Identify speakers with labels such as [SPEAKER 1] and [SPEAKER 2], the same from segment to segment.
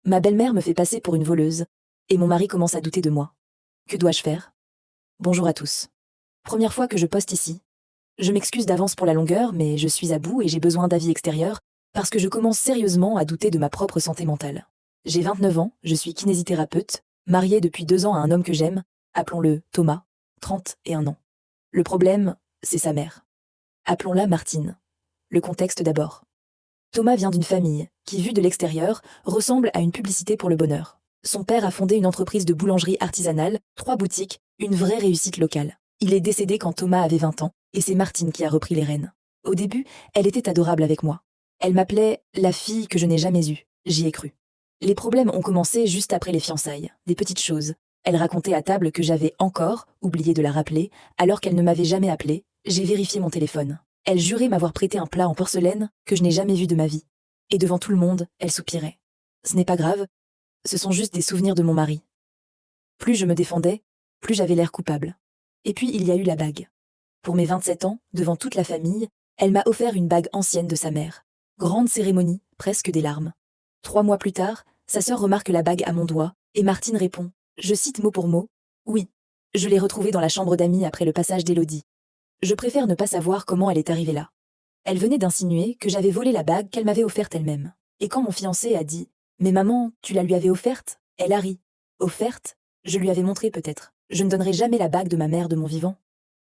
[SPEAKER 1] Ma belle-mère me fait passer pour une voleuse, et mon mari commence à douter de moi. Que dois-je faire? Bonjour à tous. Première fois que je poste ici. Je m'excuse d'avance pour la longueur, mais je suis à bout et j'ai besoin d'avis extérieurs, parce que je commence sérieusement à douter de ma propre santé mentale. J'ai 29 ans, je suis kinésithérapeute, mariée depuis 2 ans à un homme que j'aime, appelons-le Thomas, 31 ans. Le problème, c'est sa mère. Appelons-la Martine. Le contexte d'abord. Thomas vient d'une famille qui, vue de l'extérieur, ressemble à une publicité pour le bonheur. Son père a fondé une entreprise de boulangerie artisanale, 3 boutiques, une vraie réussite locale. Il est décédé quand Thomas avait 20 ans, et c'est Martine qui a repris les rênes. Au début, elle était adorable avec moi. Elle m'appelait la fille que je n'ai jamais eue. J'y ai cru. Les problèmes ont commencé juste après les fiançailles, des petites choses. Elle racontait à table que j'avais encore oublié de la rappeler, alors qu'elle ne m'avait jamais appelé. J'ai vérifié mon téléphone. Elle jurait m'avoir prêté un plat en porcelaine que je n'ai jamais vu de ma vie. Et devant tout le monde, elle soupirait. Ce n'est pas grave, ce sont juste des souvenirs de mon mari. Plus je me défendais, plus j'avais l'air coupable. Et puis il y a eu la bague. Pour mes 27 ans, devant toute la famille, elle m'a offert une bague ancienne de sa mère. Grande cérémonie, presque des larmes. 3 mois plus tard, sa sœur remarque la bague à mon doigt, et Martine répond, je cite mot pour mot, oui, je l'ai retrouvée dans la chambre d'amis après le passage d'Élodie. Je préfère ne pas savoir comment elle est arrivée là. Elle venait d'insinuer que j'avais volé la bague qu'elle m'avait offerte elle-même. Et quand mon fiancé a dit « Mais maman, tu la lui avais offerte ?» Elle a ri. Offerte? Je lui avais montré peut-être. Je ne donnerai jamais la bague de ma mère de mon vivant.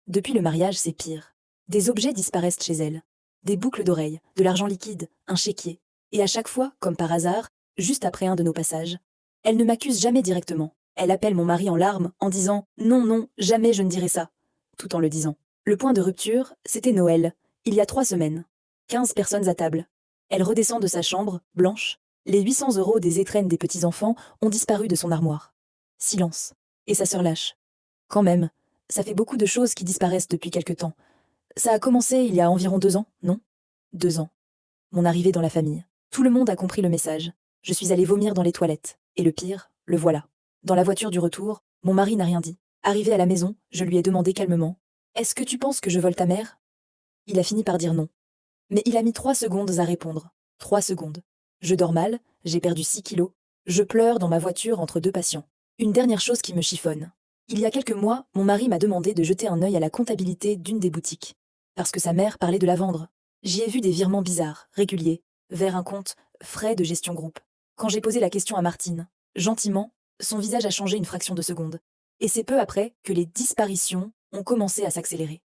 [SPEAKER 1] Depuis le mariage, c'est pire. Des objets disparaissent chez elle. Des boucles d'oreilles, de l'argent liquide, un chéquier. Et à chaque fois, comme par hasard, juste après un de nos passages, elle ne m'accuse jamais directement. Elle appelle mon mari en larmes en disant « Non, non, jamais je ne dirai ça », tout en le disant. Le point de rupture, c'était Noël, il y a 3 semaines. 15 personnes à table. Elle redescend de sa chambre, blanche. Les 800 € des étrennes des petits-enfants ont disparu de son armoire. Silence. Et sa sœur lâche. Quand même, ça fait beaucoup de choses qui disparaissent depuis quelque temps. Ça a commencé il y a environ 2 ans, non? 2 ans. Mon arrivée dans la famille. Tout le monde a compris le message. Je suis allée vomir dans les toilettes. Et le pire, le voilà. Dans la voiture du retour, mon mari n'a rien dit. Arrivé à la maison, je lui ai demandé calmement « Est-ce que tu penses que je vole ta mère ?» Il a fini par dire non. Mais il a mis 3 secondes à répondre. 3 secondes. Je dors mal, j'ai perdu 6 kilos. Je pleure dans ma voiture entre 2 patients. Une dernière chose qui me chiffonne. Il y a quelques mois, mon mari m'a demandé de jeter un œil à la comptabilité d'une des boutiques. Parce que sa mère parlait de la vendre. J'y ai vu des virements bizarres, réguliers, vers un compte frais de gestion groupe. Quand j'ai posé la question à Martine, gentiment, son visage a changé une fraction de seconde. Et c'est peu après que les disparitions ont commencé à s'accélérer.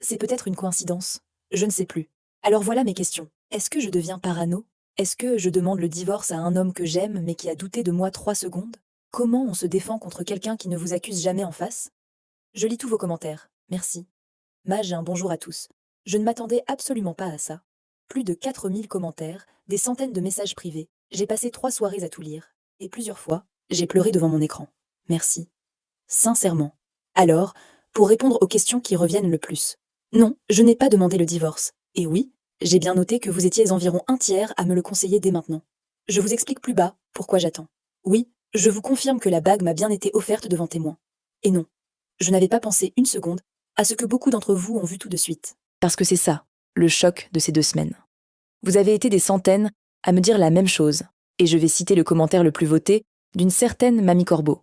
[SPEAKER 1] C'est peut-être une coïncidence, je ne sais plus. Alors voilà mes questions. Est-ce que je deviens parano? Est-ce que je demande le divorce à un homme que j'aime mais qui a douté de moi 3 secondes? Comment on se défend contre quelqu'un qui ne vous accuse jamais en face? Je lis tous vos commentaires, merci. Mage et un bonjour à tous. Je ne m'attendais absolument pas à ça. Plus de 4000 commentaires, des centaines de messages privés. J'ai passé 3 soirées à tout lire. Et plusieurs fois, j'ai pleuré devant mon écran. Merci. Sincèrement. Alors, pour répondre aux questions qui reviennent le plus. Non, je n'ai pas demandé le divorce. Et oui, j'ai bien noté que vous étiez environ un tiers à me le conseiller dès maintenant. Je vous explique plus bas pourquoi j'attends. Oui, je vous confirme que la bague m'a bien été offerte devant témoin. Et non, je n'avais pas pensé une seconde à ce que beaucoup d'entre vous ont vu tout de suite. Parce que c'est ça, le choc de ces 2 semaines. Vous avez été des centaines à me dire la même chose, et je vais citer le commentaire le plus voté d'une certaine Mamie Corbeau.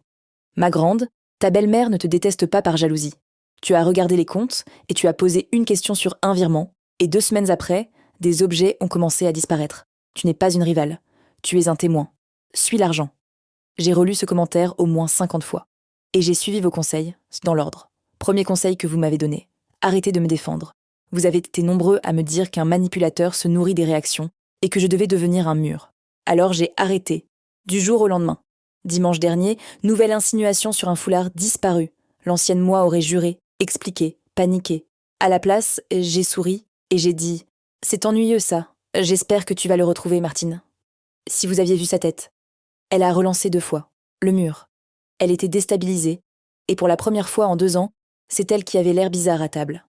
[SPEAKER 1] Ma grande, ta belle-mère ne te déteste pas par jalousie. Tu as regardé les comptes et tu as posé une question sur un virement, et 2 semaines après, des objets ont commencé à disparaître. Tu n'es pas une rivale, tu es un témoin. Suis l'argent. J'ai relu ce commentaire au moins 50 fois. Et j'ai suivi vos conseils, dans l'ordre. Premier conseil que vous m'avez donné, arrêtez de me défendre. Vous avez été nombreux à me dire qu'un manipulateur se nourrit des réactions et que je devais devenir un mur. Alors j'ai arrêté, du jour au lendemain. Dimanche dernier, nouvelle insinuation sur un foulard disparu. L'ancienne moi aurait juré, expliqué, paniqué. À la place, j'ai souri et j'ai dit « C'est ennuyeux ça, j'espère que tu vas le retrouver, Martine. » Si vous aviez vu sa tête. Elle a relancé 2 fois, le mur. Elle était déstabilisée, et pour la première fois en 2 ans, c'est elle qui avait l'air bizarre à table.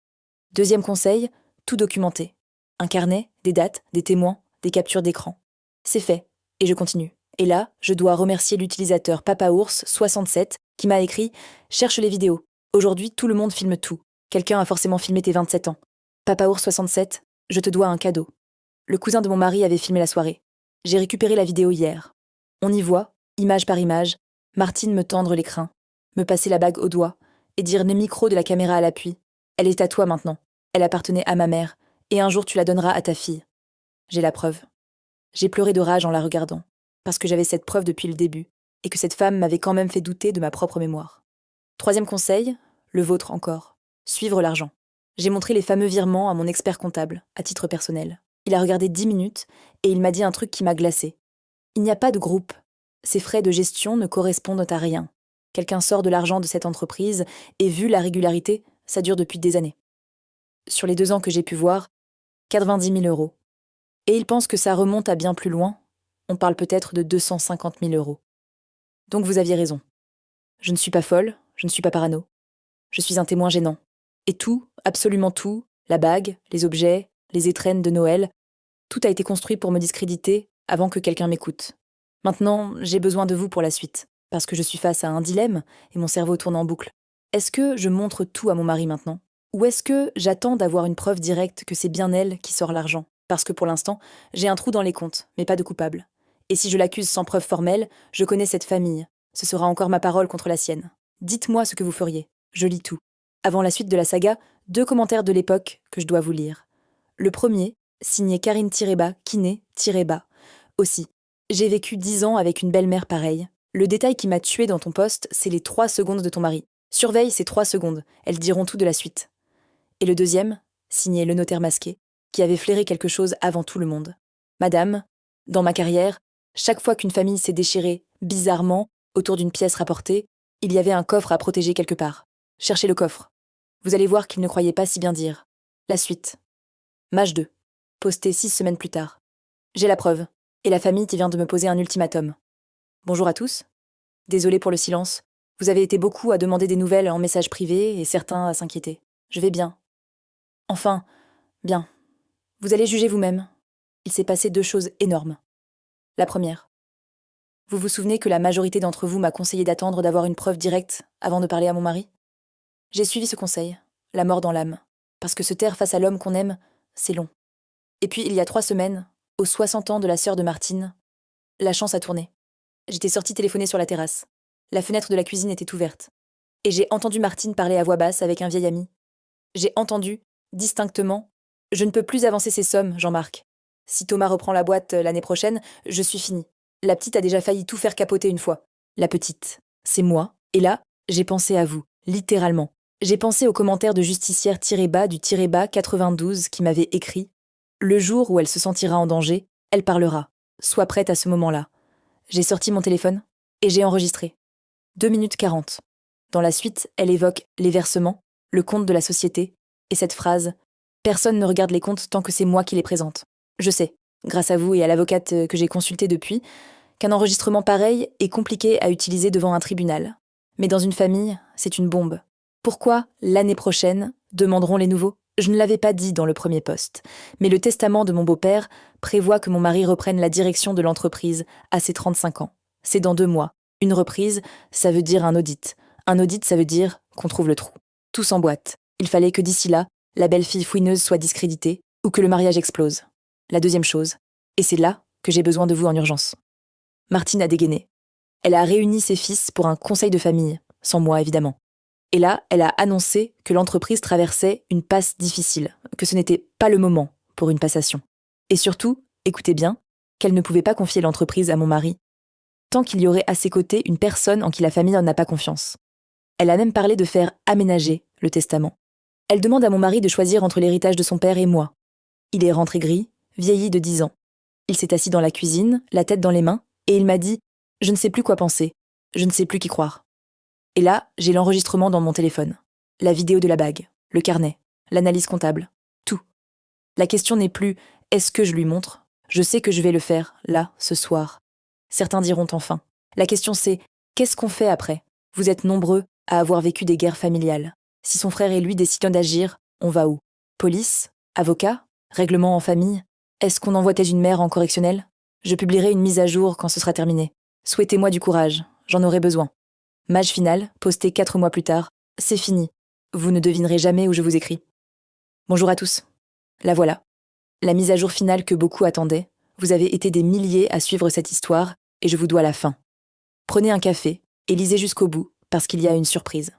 [SPEAKER 1] Deuxième conseil, tout documenter. Un carnet, des dates, des témoins, des captures d'écran. C'est fait, et je continue. Et là, je dois remercier l'utilisateur papaours67 qui m'a écrit « Cherche les vidéos. Aujourd'hui, tout le monde filme tout. Quelqu'un a forcément filmé tes 27 ans. Papaours67, je te dois un cadeau. Le cousin de mon mari avait filmé la soirée. J'ai récupéré la vidéo hier. On y voit, image par image, Martine me tendre les crins, me passer la bague au doigt et dire le micro de la caméra à l'appui. Elle est à toi maintenant. Elle appartenait à ma mère, et un jour tu la donneras à ta fille. J'ai la preuve. J'ai pleuré de rage en la regardant, parce que j'avais cette preuve depuis le début, et que cette femme m'avait quand même fait douter de ma propre mémoire. Troisième conseil, le vôtre encore. Suivre l'argent. J'ai montré les fameux virements à mon expert comptable, à titre personnel. Il a regardé 10 minutes, et il m'a dit un truc qui m'a glacé. Il n'y a pas de groupe. Ces frais de gestion ne correspondent à rien. Quelqu'un sort de l'argent de cette entreprise, et vu la régularité, ça dure depuis des années. Sur les 2 ans que j'ai pu voir, 90 000 euros. Et il pense que ça remonte à bien plus loin. On parle peut-être de 250 000 euros. Donc vous aviez raison. Je ne suis pas folle, je ne suis pas parano. Je suis un témoin gênant. Et tout, absolument tout, la bague, les objets, les étrennes de Noël, tout a été construit pour me discréditer avant que quelqu'un m'écoute. Maintenant, j'ai besoin de vous pour la suite, parce que je suis face à un dilemme et mon cerveau tourne en boucle. Est-ce que je montre tout à mon mari maintenant ? Ou est-ce que j'attends d'avoir une preuve directe que c'est bien elle qui sort l'argent ? Parce que pour l'instant, j'ai un trou dans les comptes, mais pas de coupable. Et si je l'accuse sans preuve formelle, je connais cette famille. Ce sera encore ma parole contre la sienne. Dites-moi ce que vous feriez. Je lis tout. Avant la suite de la saga, 2 commentaires de l'époque que je dois vous lire. Le premier, signé Karine-Bas, Kiné-Bas. Aussi, j'ai vécu 10 ans avec une belle-mère pareille. Le détail qui m'a tué dans ton poste, c'est les 3 secondes de ton mari. Surveille ces 3 secondes, elles diront tout de la suite. Et le deuxième, signé le notaire masqué, qui avait flairé quelque chose avant tout le monde. Madame, dans ma carrière, chaque fois qu'une famille s'est déchirée, bizarrement, autour d'une pièce rapportée, il y avait un coffre à protéger quelque part. Cherchez le coffre. Vous allez voir qu'il ne croyait pas si bien dire. La suite. Mage 2. Posté 6 semaines plus tard. J'ai la preuve, et la famille qui vient de me poser un ultimatum. Bonjour à tous. Désolé pour le silence. Vous avez été beaucoup à demander des nouvelles en message privé et certains à s'inquiéter. Je vais bien. Enfin, bien. Vous allez juger vous-même. Il s'est passé 2 choses énormes. La première. Vous vous souvenez que la majorité d'entre vous m'a conseillé d'attendre d'avoir une preuve directe avant de parler à mon mari ? J'ai suivi ce conseil, la mort dans l'âme. Parce que se taire face à l'homme qu'on aime, c'est long. Et puis, il y a 3 semaines, aux 60 ans de la sœur de Martine, la chance a tourné. J'étais sortie téléphoner sur la terrasse. La fenêtre de la cuisine était ouverte. Et j'ai entendu Martine parler à voix basse avec un vieil ami. J'ai entendu, distinctement, « Je ne peux plus avancer ces sommes, Jean-Marc. Si Thomas reprend la boîte l'année prochaine, je suis finie. La petite a déjà failli tout faire capoter une fois. » La petite, c'est moi. Et là, j'ai pensé à vous, littéralement. J'ai pensé aux commentaires de justicière-bas du -bas 92 qui m'avait écrit « Le jour où elle se sentira en danger, elle parlera. Sois prête à ce moment-là. » J'ai sorti mon téléphone et j'ai enregistré. 2 minutes 40. Dans la suite, elle évoque les versements, le compte de la société, et cette phrase « Personne ne regarde les comptes tant que c'est moi qui les présente. » Je sais, grâce à vous et à l'avocate que j'ai consultée depuis, qu'un enregistrement pareil est compliqué à utiliser devant un tribunal. Mais dans une famille, c'est une bombe. Pourquoi, l'année prochaine, demanderont les nouveaux ? Je ne l'avais pas dit dans le premier post, mais le testament de mon beau-père prévoit que mon mari reprenne la direction de l'entreprise à ses 35 ans. C'est dans 2 mois. Une reprise, ça veut dire un audit. Un audit, ça veut dire qu'on trouve le trou. Tout s'emboîte. Il fallait que d'ici là, la belle-fille fouineuse soit discréditée ou que le mariage explose. La deuxième chose, et c'est là que j'ai besoin de vous en urgence. Martine a dégainé. Elle a réuni ses fils pour un conseil de famille, sans moi évidemment. Et là, elle a annoncé que l'entreprise traversait une passe difficile, que ce n'était pas le moment pour une passation. Et surtout, écoutez bien, qu'elle ne pouvait pas confier l'entreprise à mon mari, tant qu'il y aurait à ses côtés une personne en qui la famille n'a pas confiance. Elle a même parlé de faire aménager le testament. Elle demande à mon mari de choisir entre l'héritage de son père et moi. Il est rentré gris, vieilli de 10 ans. Il s'est assis dans la cuisine, la tête dans les mains, et il m'a dit « Je ne sais plus quoi penser, je ne sais plus qui croire ». Et là, j'ai l'enregistrement dans mon téléphone, la vidéo de la bague, le carnet, l'analyse comptable, tout. La question n'est plus « est-ce que je lui montre ? Je sais que je vais le faire, là, ce soir. » Certains diront enfin. La question c'est « qu'est-ce qu'on fait après ? Vous êtes nombreux à avoir vécu des guerres familiales. Si son frère et lui décident d'agir, on va où ? Police ? Avocat ? Règlement en famille ? Est-ce qu'on envoie une mère en correctionnel ? Je publierai une mise à jour quand ce sera terminé. Souhaitez-moi du courage, j'en aurai besoin. Mage finale, posté 4 mois plus tard. C'est fini. Vous ne devinerez jamais où je vous écris. Bonjour à tous. La voilà. La mise à jour finale que beaucoup attendaient. Vous avez été des milliers à suivre cette histoire, et je vous dois la fin. Prenez un café et lisez jusqu'au bout, parce qu'il y a une surprise. »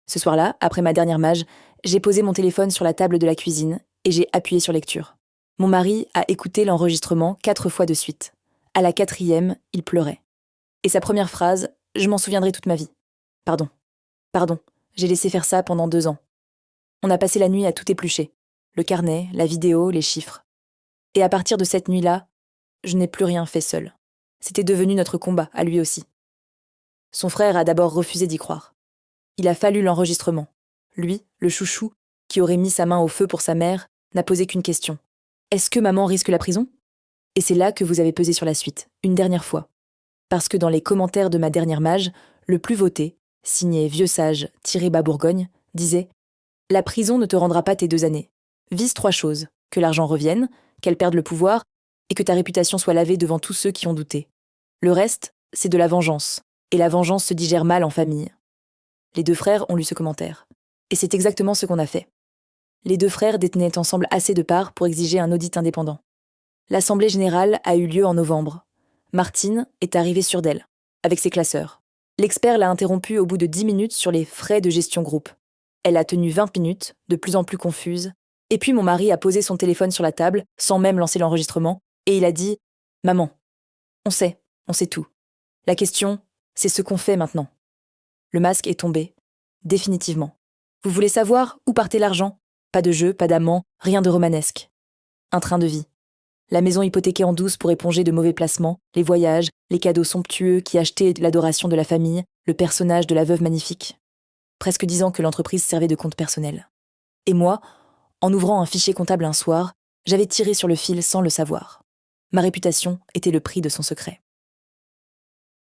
[SPEAKER 1] Ce soir-là, après ma dernière mage, j'ai posé mon téléphone sur la table de la cuisine et j'ai appuyé sur lecture. Mon mari a écouté l'enregistrement 4 fois de suite. À la 4e, il pleurait. Et sa première phrase, je m'en souviendrai toute ma vie. Pardon. Pardon, j'ai laissé faire ça pendant 2 ans. On a passé la nuit à tout éplucher. Le carnet, la vidéo, les chiffres. Et à partir de cette nuit-là, je n'ai plus rien fait seul. C'était devenu notre combat, à lui aussi. Son frère a d'abord refusé d'y croire. Il a fallu l'enregistrement. Lui, le chouchou, qui aurait mis sa main au feu pour sa mère, n'a posé qu'une question. Est-ce que maman risque la prison ? Et c'est là que vous avez pesé sur la suite, une dernière fois. Parce que dans les commentaires de ma dernière mage, le plus voté, signé Vieux Sage, tiré-bas Bourgogne, disait « La prison ne te rendra pas tes 2 années. Vise 3 choses, que l'argent revienne, qu'elle perde le pouvoir, et que ta réputation soit lavée devant tous ceux qui ont douté. Le reste, c'est de la vengeance, et la vengeance se digère mal en famille. » Les 2 frères ont lu ce commentaire. Et c'est exactement ce qu'on a fait. Les 2 frères détenaient ensemble assez de parts pour exiger un audit indépendant. L'Assemblée générale a eu lieu en novembre. Martine est arrivée sûre d'elle, avec ses classeurs. L'expert l'a interrompue au bout de 10 minutes sur les frais de gestion groupe. Elle a tenu 20 minutes, de plus en plus confuse, et puis mon mari a posé son téléphone sur la table, sans même lancer l'enregistrement, et il a dit « Maman, on sait tout. La question, c'est ce qu'on fait maintenant. » Le masque est tombé, définitivement. Vous voulez savoir où partait l'argent ? Pas de jeu, pas d'amant, rien de romanesque. Un train de vie. La maison hypothéquée en douce pour éponger de mauvais placements, les voyages, les cadeaux somptueux qui achetaient l'adoration de la famille, le personnage de la veuve magnifique. Presque 10 ans que l'entreprise servait de compte personnel. Et moi, en ouvrant un fichier comptable un soir, j'avais tiré sur le fil sans le savoir. Ma réputation était le prix de son secret.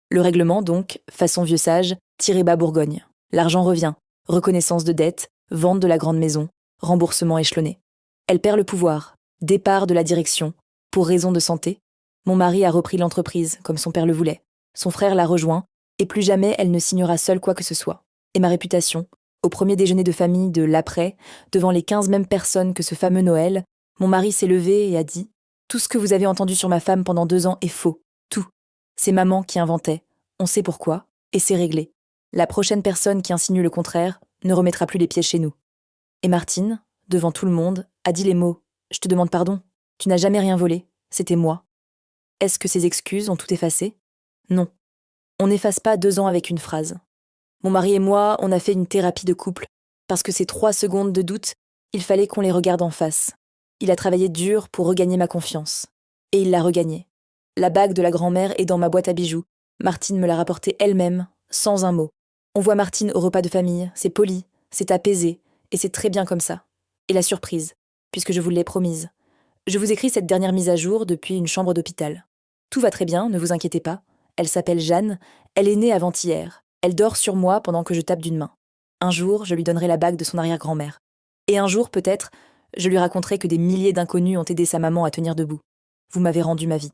[SPEAKER 1] Le règlement, donc, façon Vieux Sage, tiré-bas Bourgogne. L'argent revient, reconnaissance de dette, vente de la grande maison, remboursement échelonné. Elle perd le pouvoir, départ de la direction. Pour raison de santé, mon mari a repris l'entreprise, comme son père le voulait. Son frère l'a rejoint, et plus jamais elle ne signera seule quoi que ce soit. Et ma réputation, au premier déjeuner de famille de l'après, devant les 15 mêmes personnes que ce fameux Noël, mon mari s'est levé et a dit « Tout ce que vous avez entendu sur ma femme pendant 2 ans est faux, tout. C'est maman qui inventait, on sait pourquoi, et c'est réglé. La prochaine personne qui insinue le contraire ne remettra plus les pieds chez nous. » Et Martine, devant tout le monde, a dit les mots « Je te demande pardon. Tu n'as jamais rien volé, c'était moi. » Est-ce que ces excuses ont tout effacé ? Non. On n'efface pas 2 ans avec une phrase. Mon mari et moi, on a fait une thérapie de couple, parce que ces 3 secondes de doute, il fallait qu'on les regarde en face. Il a travaillé dur pour regagner ma confiance. Et il l'a regagnée. La bague de la grand-mère est dans ma boîte à bijoux. Martine me l'a rapportée elle-même, sans un mot. On voit Martine au repas de famille, c'est poli, c'est apaisé, et c'est très bien comme ça. Et la surprise, puisque je vous l'ai promise. Je vous écris cette dernière mise à jour depuis une chambre d'hôpital. Tout va très bien, ne vous inquiétez pas. Elle s'appelle Jeanne, elle est née avant-hier. Elle dort sur moi pendant que je tape d'une main. Un jour, je lui donnerai la bague de son arrière-grand-mère. Et un jour, peut-être, je lui raconterai que des milliers d'inconnus ont aidé sa maman à tenir debout. Vous m'avez rendu ma vie.